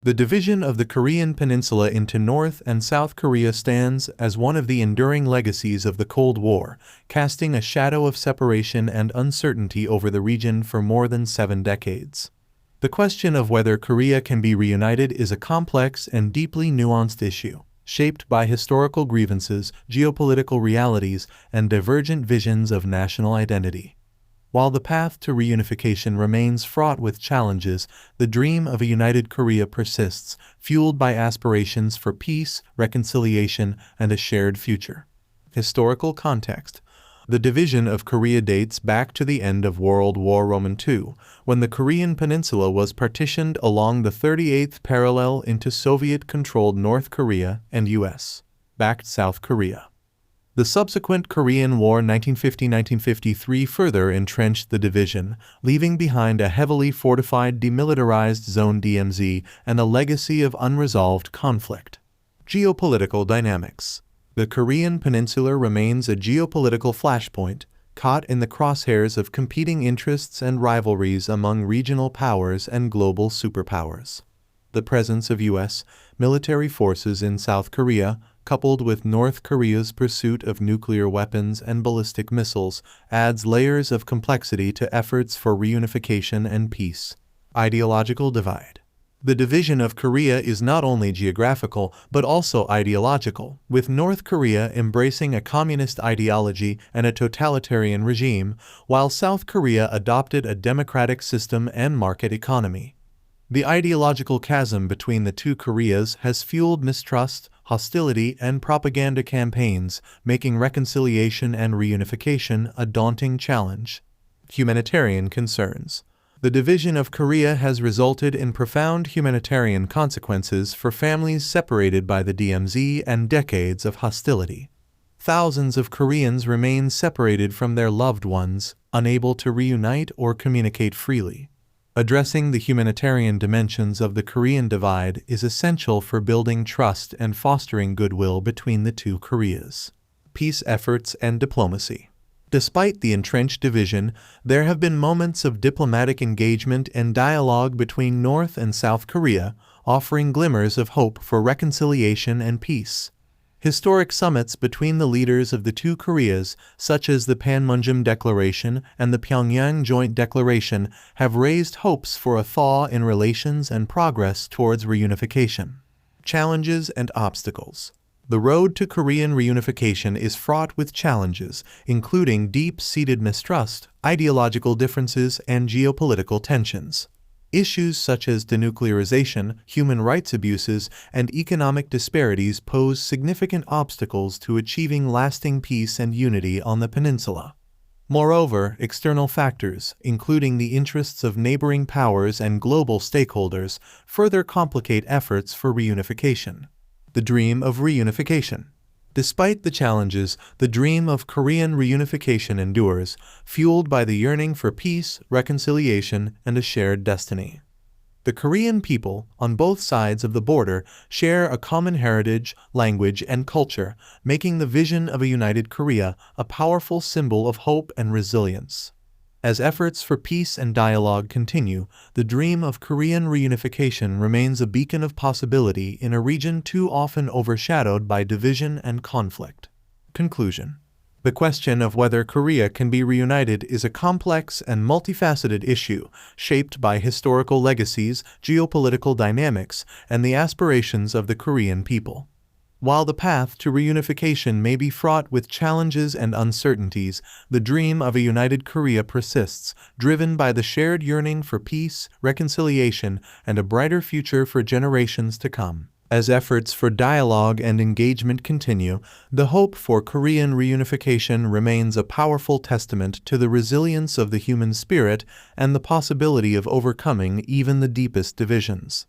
The division of the Korean Peninsula into North and South Korea stands as one of the enduring legacies of the Cold War, casting a shadow of separation and uncertainty over the region for more than 7 decades. The question of whether Korea can be reunited is a complex and deeply nuanced issue, shaped by historical grievances, geopolitical realities, and divergent visions of national identity. While the path to reunification remains fraught with challenges, the dream of a united Korea persists, fueled by aspirations for peace, reconciliation, and a shared future. Historical context. The division of Korea dates back to the end of World War II, when the Korean peninsula was partitioned along the 38th parallel into Soviet-controlled North Korea and U.S.-backed South Korea. The subsequent Korean War 1950–1953 further entrenched the division, leaving behind a heavily fortified demilitarized zone DMZ and a legacy of unresolved conflict. Geopolitical dynamics. The Korean peninsula remains a geopolitical flashpoint, caught in the crosshairs of competing interests and rivalries among regional powers and global superpowers. The presence of U.S. military forces in South Korea, coupled with North Korea's pursuit of nuclear weapons and ballistic missiles, adds layers of complexity to efforts for reunification and peace. Ideological divide. The division of Korea is not only geographical but also ideological, with North Korea embracing a communist ideology and a totalitarian regime, while South Korea adopted a democratic system and market economy. The ideological chasm between the two Koreas has fueled mistrust, hostility, and propaganda campaigns, making reconciliation and reunification a daunting challenge. Humanitarian concerns. The division of Korea has resulted in profound humanitarian consequences for families separated by the DMZ and decades of hostility. Thousands of Koreans remain separated from their loved ones, unable to reunite or communicate freely. Addressing the humanitarian dimensions of the Korean divide is essential for building trust and fostering goodwill between the two Koreas. Peace efforts and diplomacy. Despite the entrenched division, there have been moments of diplomatic engagement and dialogue between North and South Korea, offering glimmers of hope for reconciliation and peace. Historic summits between the leaders of the two Koreas, such as the Panmunjom Declaration and the Pyongyang Joint Declaration, have raised hopes for a thaw in relations and progress towards reunification. Challenges and obstacles. The road to Korean reunification is fraught with challenges, including deep-seated mistrust, ideological differences, and geopolitical tensions. Issues such as denuclearization, human rights abuses, and economic disparities pose significant obstacles to achieving lasting peace and unity on the peninsula. Moreover, external factors, including the interests of neighboring powers and global stakeholders, further complicate efforts for reunification. The dream of reunification. Despite the challenges, the dream of Korean reunification endures, fueled by the yearning for peace, reconciliation, and a shared destiny. The Korean people, on both sides of the border, share a common heritage, language, and culture, making the vision of a united Korea a powerful symbol of hope and resilience. As efforts for peace and dialogue continue, the dream of Korean reunification remains a beacon of possibility in a region too often overshadowed by division and conflict. Conclusion. The question of whether Korea can be reunited is a complex and multifaceted issue, shaped by historical legacies, geopolitical dynamics, and the aspirations of the Korean people. While the path to reunification may be fraught with challenges and uncertainties, the dream of a united Korea persists, driven by the shared yearning for peace, reconciliation, and a brighter future for generations to come. As efforts for dialogue and engagement continue, the hope for Korean reunification remains a powerful testament to the resilience of the human spirit and the possibility of overcoming even the deepest divisions.